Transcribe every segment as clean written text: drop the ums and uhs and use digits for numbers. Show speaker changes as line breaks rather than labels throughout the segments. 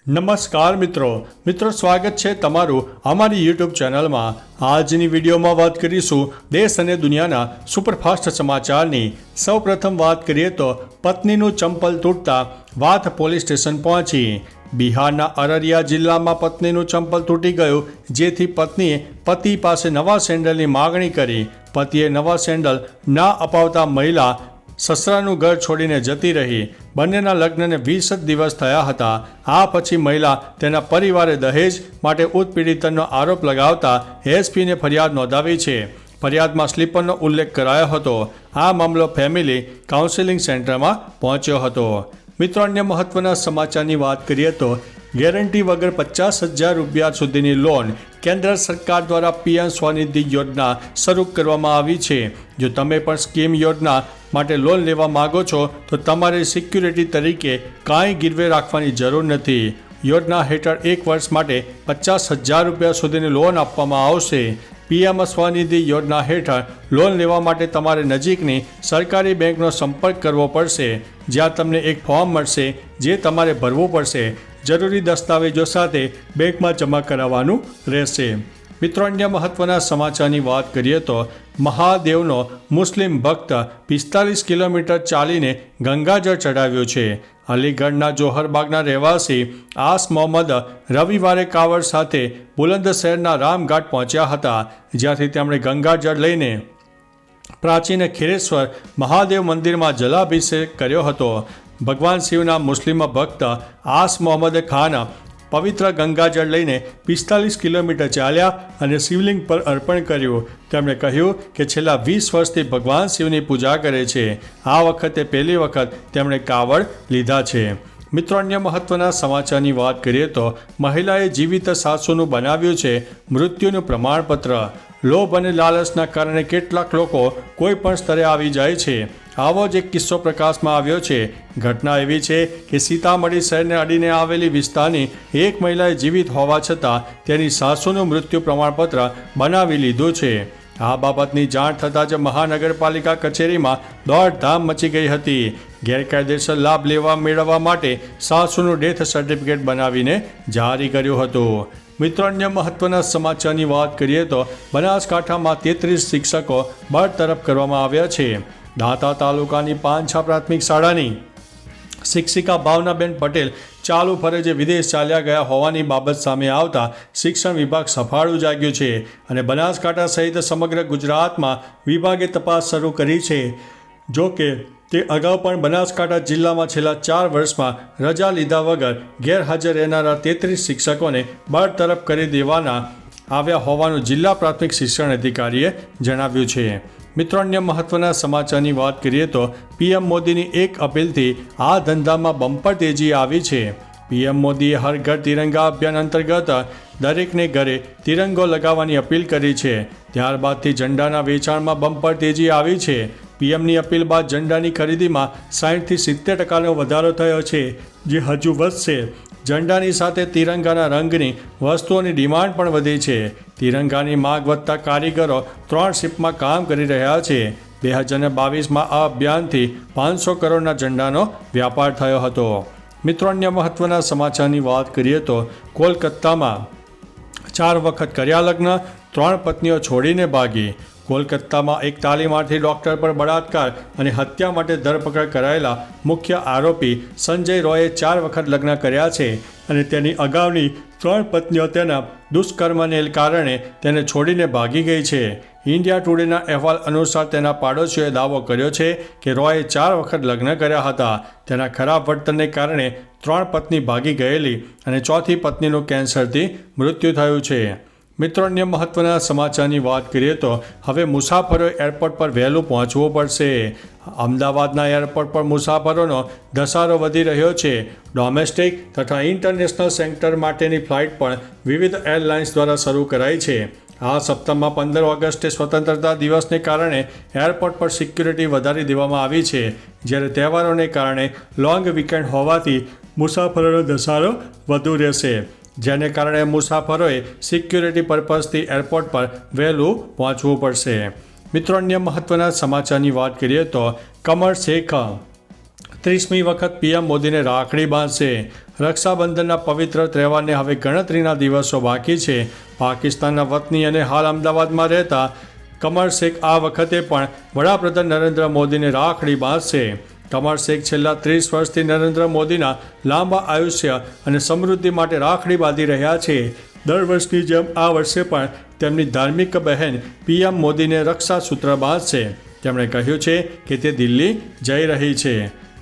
નમસ્કાર મિત્રો સ્વાગત છે તમારું અમારી યુટ્યુબ ચેનલમાં। આજની વિડીયોમાં વાત કરીશું દેશ અને દુનિયાના સુપરફાસ્ટ સમાચારની। સૌપ્રથમ વાત કરીએ તો પત્નીનું ચંપલ તૂટતા વાત પોલીસ સ્ટેશન પહોંચી। બિહારના અરરિયા જિલ્લામાં પત્નીનું ચંપલ તૂટી ગયું, જેથી પત્નીએ પતિ પાસે નવા સેન્ડલની માગણી કરી। પતિએ નવા સેન્ડલ ના અપાવતા મહિલા સસરાનું ઘર છોડીને જતી રહી। બંનેના લગ્નને 20 જ દિવસ થયા હતા। આ પછી મહિલા તેના પરિવારે દહેજ માટે ઉત્પીડિતનો આરોપ લગાવતા એસપીને ફરિયાદ નોંધાવી છે। ફરિયાદમાં સ્લીપરનો ઉલ્લેખ કરાયો હતો। આ મામલો ફેમિલી કાઉન્સેલિંગ સેન્ટરમાં પહોંચ્યો હતો। મિત્રો, અન્ય મહત્વના સમાચારની વાત કરીએ તો ગેરંટી વગર 50,000 રૂપિયા સુધીની લોન કેન્દ્ર સરકાર દ્વારા પીએમ સ્વનિધિ યોજના શરૂ કરવામાં આવી છે। જો તમે પણ સ્કીમ યોજના માટે લોન લેવા માગો છો તો તમારે સિક્યુરિટી તરીકે કાંઈ ગીરવે રાખવાની જરૂર નથી। યોજના હેઠળ 1 વર્ષ માટે 50,000 રૂપિયા સુધીની લોન આપવામાં આવશે। પીએમ સ્વનિધિ યોજના હેઠળ લોન લેવા માટે તમારે નજીકની સરકારી બેંકનો સંપર્ક કરવો પડશે, જ્યાં તમને એક ફોર્મ મળશે જે તમારે ભરવું પડશે। જરૂરી દસ્તાવેજો સાથે બેંકમાં જમા કરાવવાનું રહેશે। મિત્રો, અન્ય મહત્વના સમાચારની વાત કરીએ તો મહાદેવનો મુસ્લિમ ભક્ત 45 કિલોમીટર ચાલીને ગંગાજળ ચડાવ્યું છે। અલીગઢના જોહરબાગના રહેવાસી આસ મોહમ્મદ રવિવારે કાવડ સાથે બુલંદશહેરના રામઘાટ પહોંચ્યા હતા, જ્યાંથી તેમણે ગંગાજળ લઈને પ્રાચીન ખીરેશ્વર મહાદેવ મંદિરમાં જલાભિષેક કર્યો હતો। ભગવાન શિવના મુસ્લિમ ભક્ત આસ મોહમ્મદ ખાન પવિત્ર ગંગાજળ લઈને 45 કિલોમીટર ચાલ્યા અને શિવલિંગ પર અર્પણ કર્યું। તેમણે કહ્યું કે છેલ્લા 20 વર્ષથી ભગવાન શિવની પૂજા કરે છે। આ વખતે પહેલી વખત તેમણે કાવડ લીધા છે। મિત્રો, અન્ય મહત્વના સમાચારની વાત કરીએ તો મહિલાએ જીવિત સાસુનું બનાવ્યું છે મૃત્યુનું પ્રમાણપત્ર। લોભ અને લાલચના કારણે કેટલાક લોકો કોઈ પણ સ્તરે આવી જાય છે। આવો જ એક કિસ્સો પ્રકાશમાં આવ્યો છે। ઘટના એવી છે કે સીતામઢી શહેરને અડીને આવેલી વિસ્તારની એક મહિલાએ જીવિત હોવા છતાં તેની સાસુનું મૃત્યુ પ્રમાણપત્ર બનાવી લીધું છે। આ બાબતની જાણ થતાં જ મહાનગરપાલિકા કચેરીમાં દોડધામ મચી ગઈ હતી। ગેરકાયદેસર લાભ મેળવવા માટે સાસુનું ડેથ સર્ટિફિકેટ બનાવીને જારી કર્યું હતું। મિત્રો, અન્ય મહત્વના સમાચારની વાત કરીએ તો બનાસકાંઠામાં 33 શિક્ષકો બરતરફ કરવામાં આવ્યા છે। દાંતા તાલુકાની પાંછા પ્રાથમિક શાળાની શિક્ષિકા ભાવનાબેન પટેલ ચાલુ ફરજે વિદેશ ચાલ્યા ગયા હોવાની બાબત સામે આવતા શિક્ષણ વિભાગ સફાળું જાગ્યું છે અને બનાસકાંઠા સહિત સમગ્ર ગુજરાતમાં વિભાગે તપાસ શરૂ કરી છે। જો કે તે અગાઉ પણ બનાસકાંઠા જિલ્લામાં છેલ્લા 4 વર્ષમાં રજા લીધા વગર ગેરહાજર રહેનારા 33 શિક્ષકોને બરતરફ કરી દેવાના આવ્યા હોવાનું જિલ્લા પ્રાથમિક શિક્ષણ અધિકારીએ જણાવ્યું છે। મિત્રો, અન્ય મહત્વના સમાચારની વાત કરીએ તો પીએમ મોદીની એક અપીલથી આ ધંધામાં બમ્પર તેજી આવી છે। પીએમ મોદીએ હર ઘર તિરંગા અભિયાન અંતર્ગત દરેકને ઘરે તિરંગો લગાવવાની અપીલ કરી છે। ત્યારબાદથી ઝંડાના વેચાણમાં બમ્પર તેજી આવી છે। પીએમની અપીલ બાદ ઝંડાની ખરીદીમાં 60થી 70% વધારો થયો છે, જે હજુ વધશે। ઝંડાની સાથે તિરંગાના રંગની વસ્તુઓની ડિમાન્ડ પણ વધી છે। તિરંગાની માંગ વધતા કારીગરો 3 શિફ્ટમાં કામ કરી રહ્યા છે। 2022માં આ અભિયાનથી 500 કરોડના ઝંડાનો વ્યાપાર થયો હતો। મિત્રો, અન્ય મહત્વના સમાચારની વાત કરીએ તો કોલકાતામાં 4 વખત કર્યા લગ્ન, 3 પત્નીઓ છોડીને ભાગી। કોલકાતામાં એક તાલીમાર્થી ડૉક્ટર પર બળાત્કાર અને હત્યા માટે ધરપકડ કરાયેલા મુખ્ય આરોપી સંજય રોયે 4 વખત લગ્ન કર્યા છે અને તેની અગાઉની 3 પત્નીઓ તેના દુષ્કર્મને કારણે તેને છોડીને ભાગી ગઈ છે। ઇન્ડિયા ટુડેના અહેવાલ અનુસાર તેના પાડોશીઓએ દાવો કર્યો છે કે રોયે 4 વખત લગ્ન કર્યા હતા। તેના ખરાબ વર્તનને કારણે 3 પત્ની ભાગી ગયેલી અને 4થી પત્નીનું કેન્સરથી મૃત્યુ થયું છે। મિત્રો, અન્ય મહત્વના સમાચારની વાત કરીએ તો હવે મુસાફરોએ એરપોર્ટ પર વહેલું પહોંચવું પડશે। અમદાવાદના એરપોર્ટ પર મુસાફરોનો ધસારો વધી રહ્યો છે। ડોમેસ્ટિક તથા ઇન્ટરનેશનલ સેક્ટર માટેની ફ્લાઇટ પણ વિવિધ એરલાઇન્સ દ્વારા શરૂ કરાઈ છે। આ સપ્તાહમાં 15 ઓગસ્ટે સ્વતંત્રતા દિવસને કારણે એરપોર્ટ પર સિક્યુરિટી વધારી દેવામાં આવી છે, જ્યારે તહેવારોને કારણે લોંગ વીકેન્ડ હોવાથી મુસાફરોનો ધસારો વધુ રહેશે, જેને કારણે મુસાફરોએ સિક્યુરિટી પર્પઝથી એરપોર્ટ પર વહેલું પહોંચવું પડશે। મિત્રો, અન્ય મહત્વના સમાચારની વાત કરીએ તો કમર શેખ 30મી વખત પીએમ મોદીને રાખડી બાંધશે। રક્ષાબંધનના પવિત્ર તહેવારને હવે ગણતરીના દિવસો બાકી છે. પાકિસ્તાનના વતની અને હાલ અમદાવાદમાં રહેતા કમર શેખ આ વખતે પણ વડાપ્રધાન નરેન્દ્ર મોદીને રાખડી બાંધશે. કમર શેખ છેલ્લા 30 વર્ષથી નરેન્દ્ર મોદીના લાંબા આયુષ્ય અને સમૃદ્ધિ માટે રાખડી બાંધી રહ્યા છે. દર વર્ષની જેમ આ વર્ષે પણ તેમની ધાર્મિક બહેન પીએમ મોદીને રક્ષાસૂત્ર બાંધશે. તેમણે કહ્યું છે કે તે દિલ્હી જઈ રહી છે.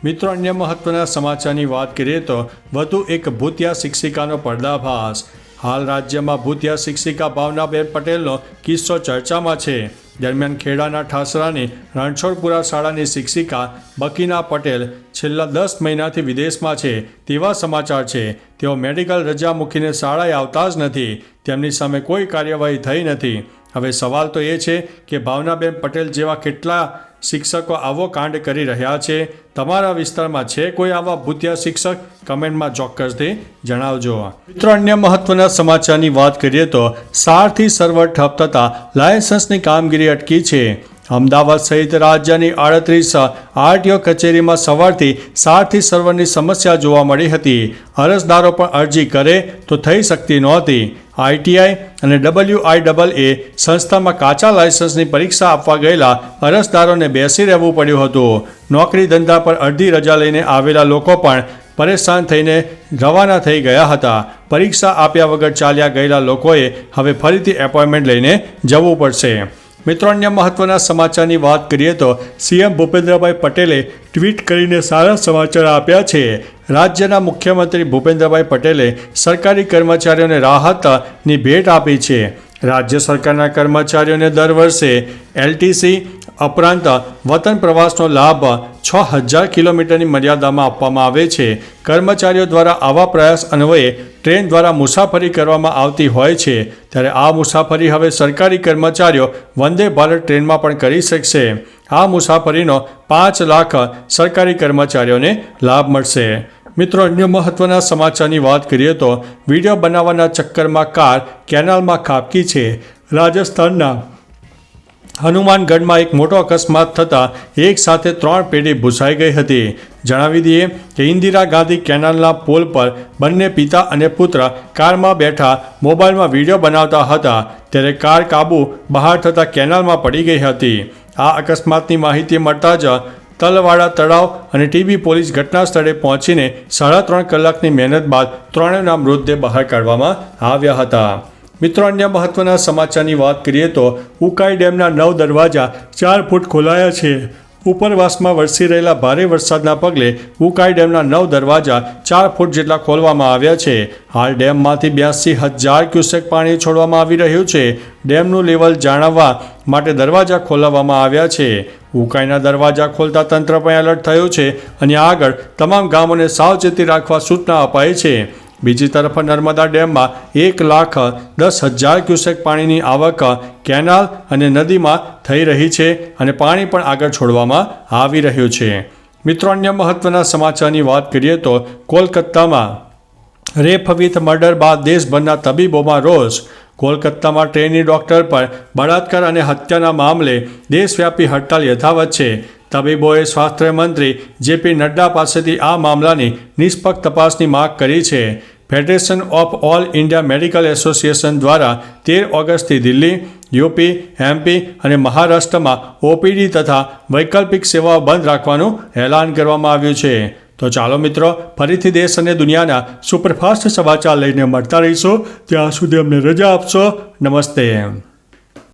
મિત્રો, અન્ય મહત્વના સમાચારની વાત કરીએ તો વધુ એક ભૂતિયા શિક્ષિકાનો પર્દાફાશ. હાલ રાજ્યમાં ભૂતિયા શિક્ષિકા ભાવનાબેન પટેલનો કિસ્સો ચર્ચામાં છે. દરમિયાન ખેડાના ઠાસરાની રણછોડપુરા શાળાની શિક્ષિકા બકીના પટેલ છેલ્લા 10 મહિનાથી વિદેશમાં છે તેવા સમાચાર છે. તેઓ મેડિકલ રજા મૂકીને શાળાએ આવતા જ નથી. તેમની સામે કોઈ કાર્યવાહી થઈ નથી. હવે સવાલ તો એ છે કે ભાવનાબેન પટેલ જેવા કેટલા શિક્ષકો આવો કાંડ કરી રહ્યા છે. તમારા વિસ્તારમાં છે કોઈ આવા ભૂતિયા શિક્ષક? કમેન્ટમાં ચોક્કસથી જણાવજો. મિત્રો, અન્ય મહત્વના સમાચારની વાત કરીએ તો સારથી સર્વર ઠપ થતાં લાયસન્સની કામગીરી અટકી છે. અમદાવાદ સહિત રાજ્યની 38 આરટીઓ કચેરીમાં સવારથી સારથી સર્વરની સમસ્યા જોવા મળી હતી. અરજદારો પણ અરજી કરે તો થઈ શકતી નહોતી. આઈટીઆઈ અને WIAA સંસ્થામાં કાચા લાયસન્સની પરીક્ષા આપવા ગયેલા અરજદારોને બેસી રહેવું પડ્યું હતું. નોકરી ધંધા પર અડધી રજા લઈને આવેલા લોકો પણ પરેશાન થઈને રવાના થઈ ગયા હતા. પરીક્ષા આપ્યા વગર ચાલ્યા ગયેલા લોકોએ હવે ફરીથી એપોઇન્ટમેન્ટ લઈને જવું પડશે. મિત્રો, અન્ય મહત્વના સમાચારની વાત કરીએ તો સીએમ ભૂપેન્દ્રભાઈ પટેલે ટ્વીટ કરીને સારા સમાચાર આપ્યા છે. રાજ્યના મુખ્યમંત્રી ભૂપેન્દ્રભાઈ પટેલે સરકારી કર્મચારીઓને રાહતની ભેટ આપી છે. રાજ્ય સરકારના કર્મચારીઓને દર વર્ષે LTC ઉપરાંત વતન પ્રવાસનો લાભ 6000 કિલોમીટરની મર્યાદામાં આપવામાં આવે છે. કર્મચારીઓ દ્વારા આવા પ્રયાસ અન્વયે ટ્રેન દ્વારા મુસાફરી કરવામાં આવતી હોય છે. ત્યારે આ મુસાફરી હવે સરકારી કર્મચારીઓ વંદે ભારત ટ્રેનમાં પણ કરી શકશે. આ મુસાફરીનો 5 લાખ સરકારી કર્મચારીઓને લાભ મળશે. મિત્રો, અન્ય મહત્વના સમાચારની વાત કરીએ તો વિડીયો બનાવવાના ચક્કરમાં કાર કેનાલમાં ખાબકી છે. રાજસ્થાનના હનુમાનગઢમાં એક મોટો અકસ્માત થતાં એક સાથે 3 પેઢી ભૂસાઈ ગઈ હતી. જણાવી દઈએ કે ઇન્દિરા ગાંધી કેનાલના પુલ પર બંને પિતા અને પુત્ર કારમાં બેઠા મોબાઈલમાં વિડીયો બનાવતા હતા. ત્યારે કાર કાબુ બહાર થતાં કેનાલમાં પડી ગઈ હતી. આ અકસ્માતની માહિતી મળતા જ તલવાડા તળાવ અને ટીબી પોલીસ ઘટના સ્થળે પહોંચીને 3.5 કલાકની મહેનત બાદ ત્રણેયના મૃતદેહ બહાર કાઢવામાં આવ્યા હતા. મિત્રો, અન્ય મહત્વના સમાચારની વાત કરીએ તો ઉકાઈ ડેમના 9 દરવાજા 4 ફૂટ ખોલાયા છે. ઉપરવાસમાં વરસી રહેલા ભારે વરસાદના પગલે ઉકાઈ ડેમના 9 દરવાજા 4 ફૂટ જેટલા ખોલવામાં આવ્યા છે. હાલ ડેમમાંથી 82,000 ક્યુસેક પાણી છોડવામાં આવી રહ્યું છે. ડેમનું લેવલ જાણવા માટે દરવાજા ખોલાવવામાં આવ્યા છે. ઉકાઈના દરવાજા ખોલતા તંત્ર પણ એલર્ટ થયું છે અને આગળ તમામ ગામોને સાવચેતી રાખવા સૂચના અપાઈ છે. બીજી તરફ નર્મદા ડેમમાં 1,10,000 ક્યુસેક પાણીની આવક કેનાલ અને નદીમાં થઈ રહી છે અને પાણી પણ આગળ છોડવામાં આવી રહ્યું છે. મિત્રો, અન્ય મહત્વના સમાચારની વાત કરીએ તો કોલકાતામાં રેપ વિથ મર્ડર બાદ દેશભરના તબીબોમાં રોષ. કોલકાતામાં ટ્રેની ડૉક્ટર પર બળાત્કાર અને હત્યાના મામલે દેશવ્યાપી હડતાલ યથાવત છે. તબીબોએ સ્વાસ્થ્ય મંત્રી JP નડ્ડા પાસેથી આ મામલાની નિષ્પક્ષ તપાસની માંગ કરી છે. Federation of all India medical association દ્વારા 13 ઓગસ્ટથી દિલ્હી, UP, MP અને મહારાષ્ટ્રમાં OPD તથા વૈકલ્પિક સેવાઓ બંધ રાખવાનું એલાન કરવામાં આવ્યું છે. તો ચાલો મિત્રો, ફરીથી દેશ અને દુનિયાના સુપરફાસ્ટ સમાચાર લઈને મળતા રહીશું. ત્યાં સુધી અમને રજા આપશો. નમસ્તે.